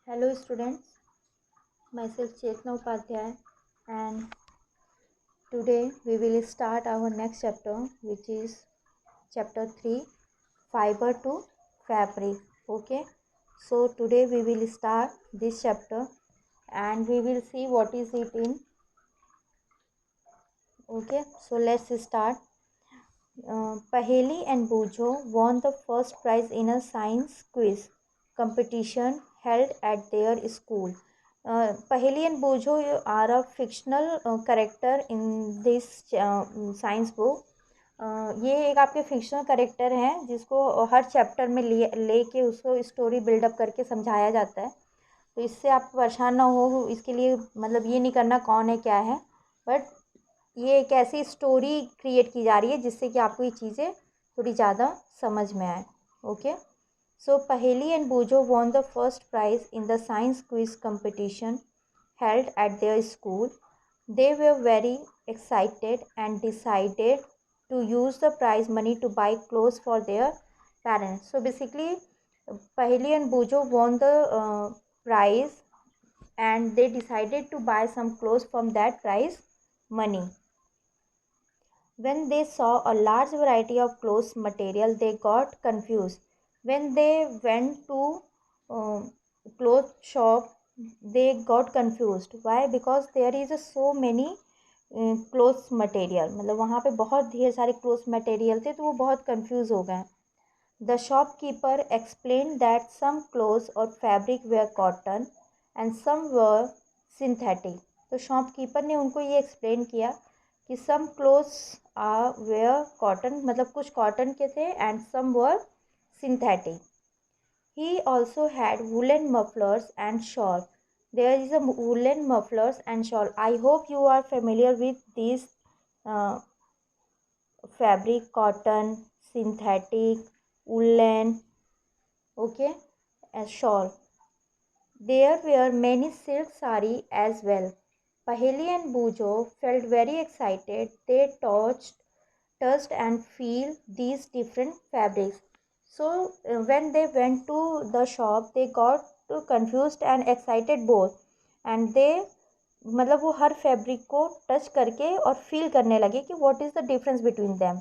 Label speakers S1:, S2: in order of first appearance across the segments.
S1: Hello students, myself Chetna Upadhyay and today we will start our next chapter which is chapter 3 fiber to fabric. Okay, so today we will start this chapter and we will see what is it in. Okay, so let's start. Paheli and Bujo won the first prize in a science quiz competition held at their school. Paheli and Bujo are a fictional character in this science book. ये एक आपके fictional character हैं जिसको हर chapter में लेके उसको story buildup करके समझाया जाता है। तो इससे आप परेशान ना हो, इसके लिए मतलब ये नहीं करना कौन है क्या है, बट ये एक ऐसी स्टोरी क्रिएट की जा रही है जिससे कि आपको ये चीज़ें थोड़ी ज़्यादा समझ में आए। ओके, सो पहेली and बूजो won the first prize in the science quiz competition held at their school. They were very excited and decided to use the prize money to buy clothes for their parents. So basically, Paheli and Bujo won the prize and they decided to buy some clothes from that prize money. When they saw a large variety of clothes material, they got confused. When they went to clothes shop, they got confused. Why? Because there is so many clothes material. मतलब वहाँ पे बहुत ढेर सारे clothes material थे, तो वो बहुत confuse हो गए. The shopkeeper explained that some clothes or fabric were cotton and some were synthetic. तो shopkeeper ने उनको ये explain किया कि some clothes were cotton, मतलब कुछ cotton के थे and some were synthetic. He also had woolen mufflers and shawl. There is a woolen mufflers and shawl. I hope you are familiar with these uh, fabric, cotton, synthetic, woolen, okay, and shawl. There were many silk sari as well. Paheli and Bujo felt very excited. They touched and feel these different fabrics. So when they went to the shop, they got confused and excited both. And they मतलब वो हर fabric को touch करके और feel करने लगे कि what is the difference between them.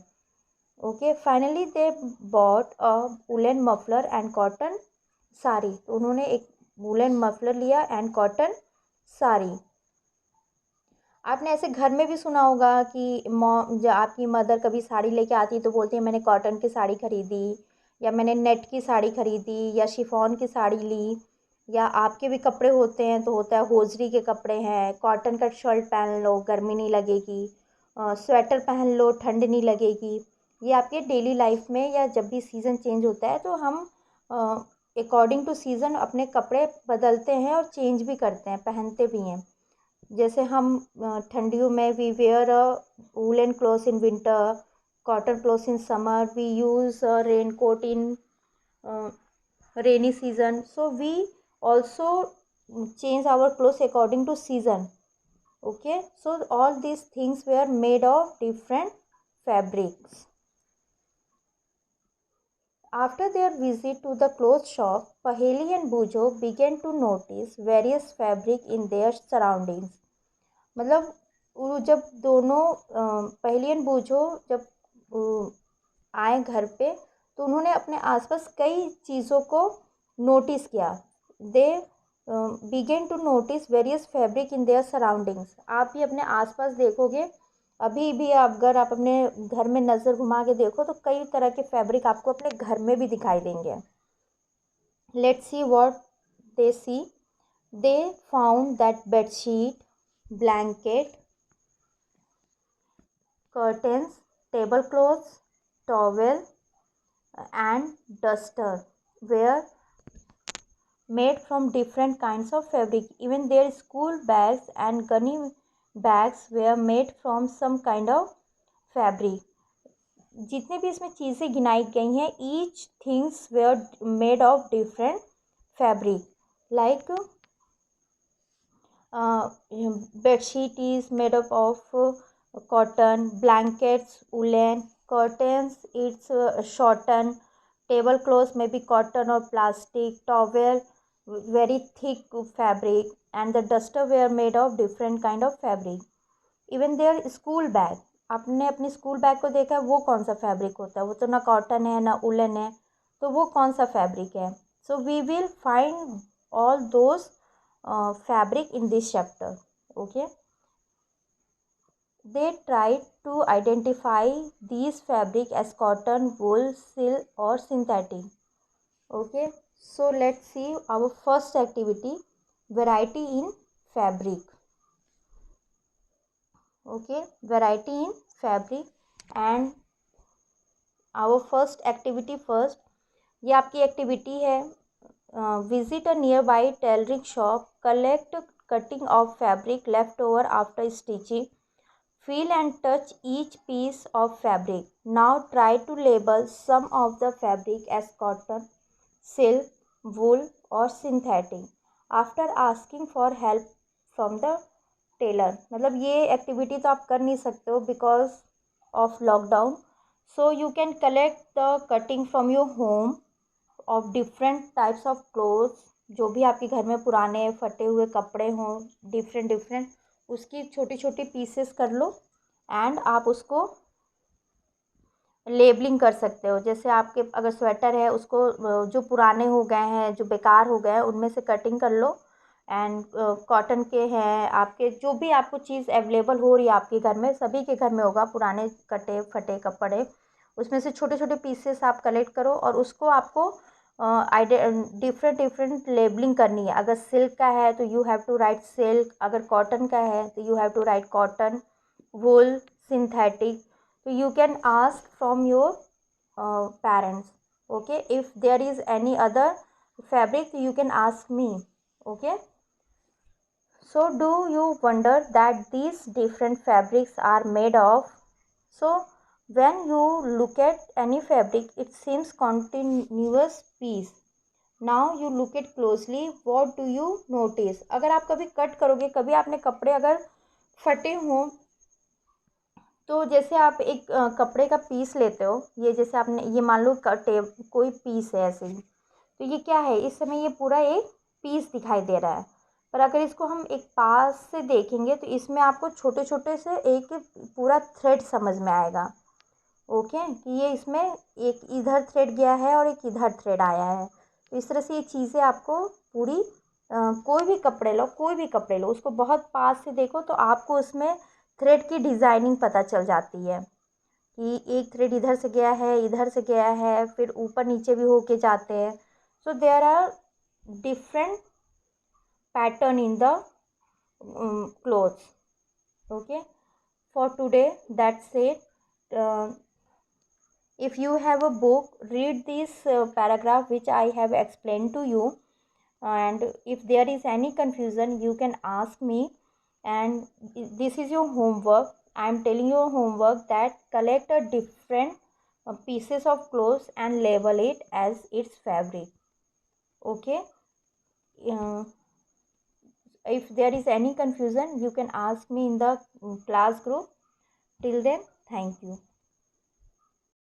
S1: Okay, finally they bought a woollen muffler and cotton sari. तो उन्होंने एक वुलन मफलर लिया एंड कॉटन साड़ी. आपने ऐसे घर में भी सुना होगा कि जब आपकी मदर कभी साड़ी लेके आती है तो बोलती है मैंने कॉटन की साड़ी खरीदी, या मैंने नेट की साड़ी खरीदी, या शिफॉन की साड़ी ली. या आपके भी कपड़े होते हैं तो होता है होजरी के कपड़े हैं, कॉटन का शर्ट पहन लो गर्मी नहीं लगेगी, स्वेटर पहन लो ठंड नहीं लगेगी. ये आपके डेली लाइफ में या जब भी सीज़न चेंज होता है तो हम अकॉर्डिंग टू सीज़न अपने कपड़े बदलते हैं और चेंज भी करते हैं, पहनते भी हैं. जैसे हम ठंडियों में we wear woollen clothes in winter, cotton clothes in summer, we use rain coat in rainy season. So we also change our clothes according to season. Okay, so all these things were made of different fabrics. After their visit to the clothes shop, Paheli and Bujo began to notice various fabric in their surroundings. मतलब वो जब दोनों पहली and बूझो जब आए घर पे तो उन्होंने अपने आसपास कई चीज़ों को नोटिस किया. They began to notice various fabric in their surroundings. आप भी अपने आसपास देखोगे, अभी भी अगर आप अपने घर में नज़र घुमा के देखो तो कई तरह के फैब्रिक आपको अपने घर में भी दिखाई देंगे. Let's see what they see. They found that bedsheet, blanket, curtains, tablecloths, towel and duster were made from different kinds of fabric. Even their school bags and gunny bags were made from some kind of fabric. जितने भी इसमें चीज़ें गिनाई गई हैं, each things were made of different fabric. Like bedsheet is made up of cotton, blankets woolen, curtains it's shorten, tablecloths may be cotton or plastic, towel very thick fabric, and the duster were made of different kind of fabric. Even their school bag, आपने अपनी school bag को देखा है, वो कौन सा fabric होता है? वो तो ना कॉटन है ना उलन है, तो वो कौन सा फैब्रिक है? So we will find all those fabric in this chapter. Okay, they tried to identify these fabric as cotton, wool, silk or synthetic. Okay, so let's see our first activity, variety in fabric. Okay, variety in fabric. And our first activity first, ये आपकी activity है. Visit a near by tailoring shop, collect cutting of fabric left over after stitching, feel and touch each piece of fabric. Now try to label some of the fabric as cotton, silk, wool or synthetic after asking for help from the tailor. मतलब ये activity तो आप कर नहीं सकते हो because of lockdown. So you can collect the cutting from your home of different types of clothes. जो भी आपके घर में पुराने फटे हुए कपड़े हों, डिफरेंट डिफरेंट, उसकी छोटी छोटी पीसेस कर लो एंड आप उसको लेबलिंग कर सकते हो. जैसे आपके अगर स्वेटर है, उसको जो पुराने हो गए हैं, जो बेकार हो गए हैं, उनमें से कटिंग कर लो. एंड कॉटन के हैं आपके, जो भी आपको चीज़ अवेलेबल हो रही है आपके घर में, सभी के घर में होगा पुराने कटे फटे कपड़े, उसमें से छोटे छोटे पीसेस आप कलेक्ट करो और उसको आपको डिफरेंट डिफरेंट लेबलिंग करनी है. अगर सिल्क का है तो you have to write silk, अगर कॉटन का है तो you have to write cotton, wool, synthetic. So you can ask from your parents. Okay, if there is any other fabric you can ask me. Okay, so do you wonder that these different fabrics are made of? So when you look at any fabric, it seems continuous piece. Now you look at closely, what do you notice? अगर आप कभी cut करोगे, कभी आपने कपड़े अगर फटे हों, तो जैसे आप एक कपड़े का पीस लेते हो, ये जैसे आपने ये मान लो कटे कोई पीस है ऐसे ही, तो ये क्या है? इस समय ये पूरा एक पीस दिखाई दे रहा है, पर अगर इसको हम एक पास से देखेंगे तो इसमें आपको छोटे छोटे से एक पूरा थ्रेड समझ में आएगा. ओके, कि ये इसमें एक इधर थ्रेड गया है और एक इधर थ्रेड आया है. तो इस तरह से ये चीज़ें आपको पूरी कोई भी कपड़े लो, कोई भी कपड़े लो, उसको बहुत पास से देखो तो आपको उसमें थ्रेड की डिज़ाइनिंग पता चल जाती है कि एक थ्रेड इधर से गया है, इधर से गया है, फिर ऊपर नीचे भी होके जाते हैं. So there are different pattern in the clothes. Okay, for today that's it. If you have a book, read this paragraph which I have explained to you, and if there is any confusion you can ask me. And this is your homework. I am telling you homework that collect a different pieces of clothes and label it as its fabric. Okay, if there is any confusion you can ask me in the class group. Till then, thank you.